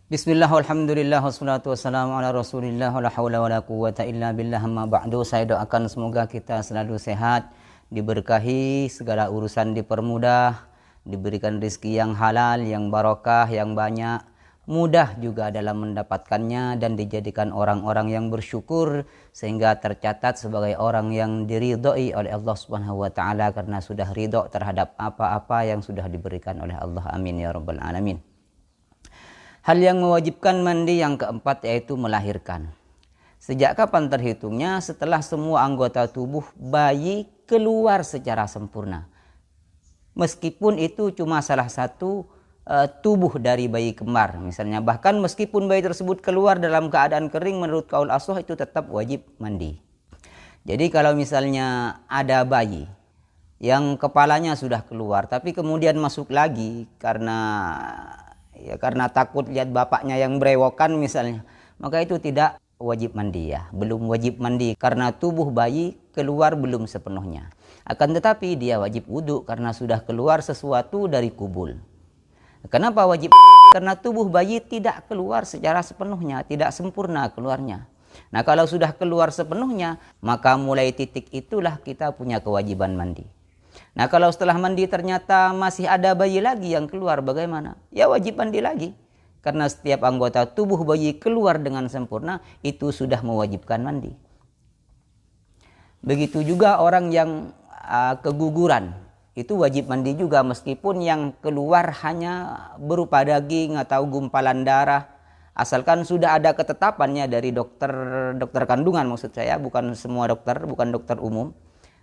Bismillah, alhamdulillah, wassalatu wassalamu ala rasulillah, wa la hawla wa la quwwata illa billah, amma ba'du. Saya doakan semoga kita selalu sehat, diberkahi, segala urusan dipermudah, diberikan rezeki yang halal, yang barokah, yang banyak, mudah juga dalam mendapatkannya, dan dijadikan orang-orang yang bersyukur, sehingga tercatat sebagai orang yang diridhoi oleh Allah Subhanahu wa ta'ala, karena sudah ridho terhadap apa-apa yang sudah diberikan oleh Allah. Amin ya rabbal alamin. Hal yang mewajibkan mandi yang keempat yaitu melahirkan. Sejak kapan terhitungnya? Setelah semua anggota tubuh bayi keluar secara sempurna. Meskipun itu cuma salah satu tubuh dari bayi kembar misalnya. Bahkan meskipun bayi tersebut keluar dalam keadaan kering, menurut qaul ashah itu tetap wajib mandi. Jadi kalau misalnya ada bayi yang kepalanya sudah keluar tapi kemudian masuk lagi karena takut lihat bapaknya yang berewokan misalnya, maka itu tidak wajib mandi ya, belum wajib mandi karena tubuh bayi keluar belum sepenuhnya. Akan tetapi dia wajib wudhu karena sudah keluar sesuatu dari kubul. Kenapa wajib? Karena tubuh bayi tidak keluar secara sepenuhnya, tidak sempurna keluarnya. Nah, kalau sudah keluar sepenuhnya, maka mulai titik itulah kita punya kewajiban mandi. Nah, kalau setelah mandi ternyata masih ada bayi lagi yang keluar, bagaimana? Ya wajib mandi lagi. Karena setiap anggota tubuh bayi keluar dengan sempurna, itu sudah mewajibkan mandi. Begitu juga orang yang keguguran, itu wajib mandi juga meskipun yang keluar hanya berupa daging atau gumpalan darah. Asalkan sudah ada ketetapannya dari dokter kandungan, maksud saya, bukan semua dokter, bukan dokter umum.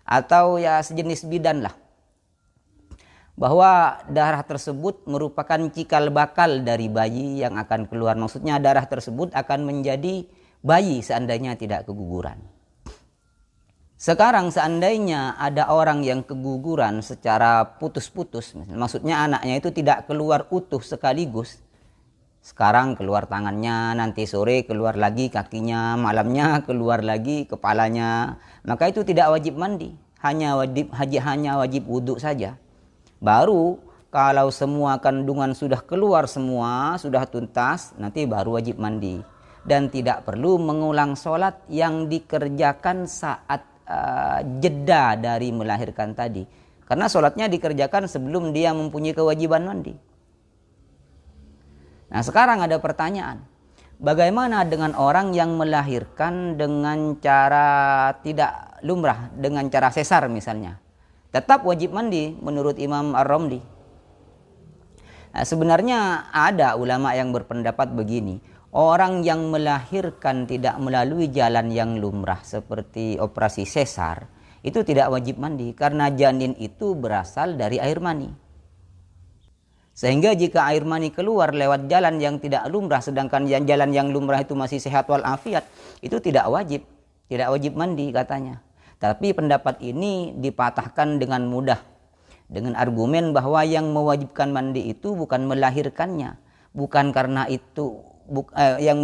Atau ya sejenis bidan lah, bahwa darah tersebut merupakan cikal bakal dari bayi yang akan keluar. Maksudnya darah tersebut akan menjadi bayi seandainya tidak keguguran. Sekarang seandainya ada orang yang keguguran secara putus-putus, maksudnya anaknya itu tidak keluar utuh sekaligus, sekarang keluar tangannya, nanti sore keluar lagi kakinya, malamnya keluar lagi kepalanya, maka itu tidak wajib mandi, hanya wajib wudhu saja. Baru kalau semua kandungan sudah keluar semua, sudah tuntas, nanti baru wajib mandi. Dan tidak perlu mengulang sholat yang dikerjakan saat jeda dari melahirkan tadi. Karena sholatnya dikerjakan sebelum dia mempunyai kewajiban mandi. Nah, sekarang ada pertanyaan. Bagaimana dengan orang yang melahirkan dengan cara tidak lumrah, dengan cara sesar misalnya? Tetap wajib mandi menurut Imam Ar-Ramli. Nah, sebenarnya ada ulama yang berpendapat begini. Orang yang melahirkan tidak melalui jalan yang lumrah seperti operasi sesar, itu tidak wajib mandi karena janin itu berasal dari air mani. Sehingga jika air mani keluar lewat jalan yang tidak lumrah, sedangkan jalan yang lumrah itu masih sehat walafiat, itu tidak wajib mandi katanya. Tapi pendapat ini dipatahkan dengan mudah dengan argumen bahwa yang mewajibkan mandi itu bukan melahirkannya, bukan karena itu yang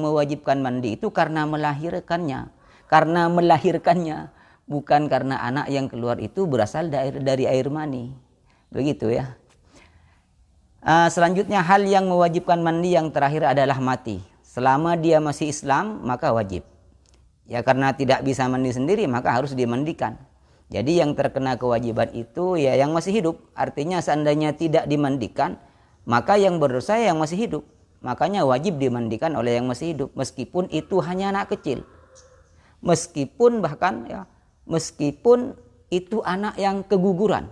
mewajibkan mandi itu karena melahirkannya, bukan karena anak yang keluar itu berasal dari air mani. Begitu ya. Selanjutnya hal yang mewajibkan mandi yang terakhir adalah mati. Selama dia masih Islam maka wajib. Ya karena tidak bisa mandi sendiri maka harus dimandikan. Jadi yang terkena kewajiban itu ya yang masih hidup. Artinya seandainya tidak dimandikan maka yang berdosa yang masih hidup. Makanya wajib dimandikan oleh yang masih hidup. Meskipun itu hanya anak kecil. Meskipun itu anak yang keguguran.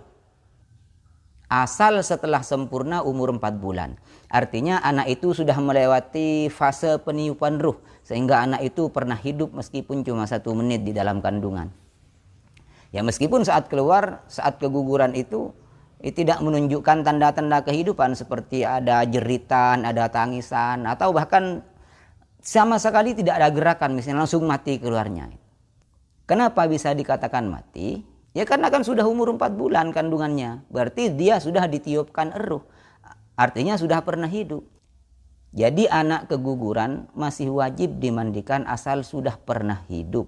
Asal setelah sempurna umur 4 bulan. Artinya anak itu sudah melewati fase peniupan ruh. Sehingga anak itu pernah hidup meskipun cuma 1 menit di dalam kandungan. Ya meskipun saat keluar, saat keguguran itu tidak menunjukkan tanda-tanda kehidupan. Seperti ada jeritan, ada tangisan. Atau bahkan sama sekali tidak ada gerakan. Misalnya langsung mati keluarnya. Kenapa bisa dikatakan mati? Ya karena kan sudah umur 4 bulan kandungannya. Berarti dia sudah ditiupkan ruh. Artinya sudah pernah hidup. Jadi anak keguguran masih wajib dimandikan asal sudah pernah hidup.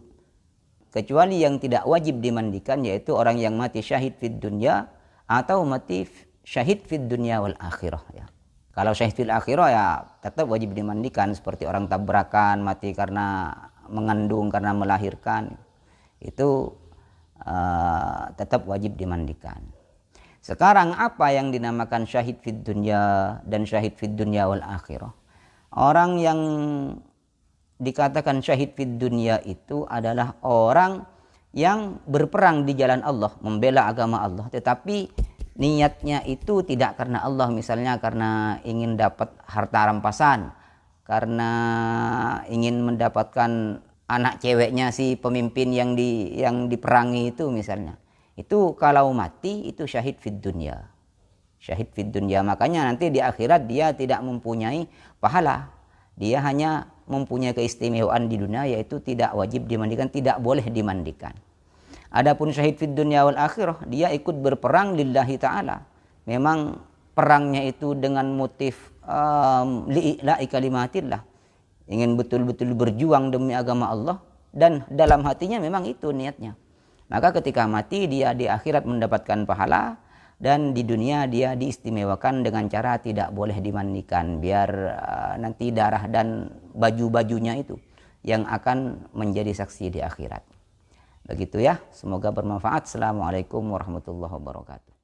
Kecuali yang tidak wajib dimandikan yaitu orang yang mati syahid fid dunya atau mati syahid fid dunya wal akhirah ya. Kalau syahid fil akhirah ya tetap wajib dimandikan, seperti orang tabrakan, mati karena mengandung, karena melahirkan, itu tetap wajib dimandikan. Sekarang apa yang dinamakan syahid fid dunya dan syahid fid dunya wal akhirah? Orang yang dikatakan syahid fid dunya itu adalah orang yang berperang di jalan Allah, membela agama Allah, tetapi niatnya itu tidak karena Allah, misalnya karena ingin dapat harta rampasan, karena ingin mendapatkan anak ceweknya si pemimpin yang diperangi itu misalnya. Itu kalau mati itu syahid fid dunya. Syahid fid dunya, makanya nanti di akhirat dia tidak mempunyai pahala. Dia hanya mempunyai keistimewaan di dunia, yaitu tidak wajib dimandikan, tidak boleh dimandikan. Adapun syahid fid dunya wal akhirah, dia ikut berperang lillahi ta'ala. Memang perangnya itu dengan motif li'ila'i kalimatillah. Ingin betul-betul berjuang demi agama Allah, dan dalam hatinya memang itu niatnya. Maka ketika mati dia di akhirat mendapatkan pahala, dan di dunia dia diistimewakan dengan cara tidak boleh dimandikan, biar nanti darah dan baju-bajunya itu yang akan menjadi saksi di akhirat. Begitu ya, semoga bermanfaat. Assalamualaikum warahmatullahi wabarakatuh.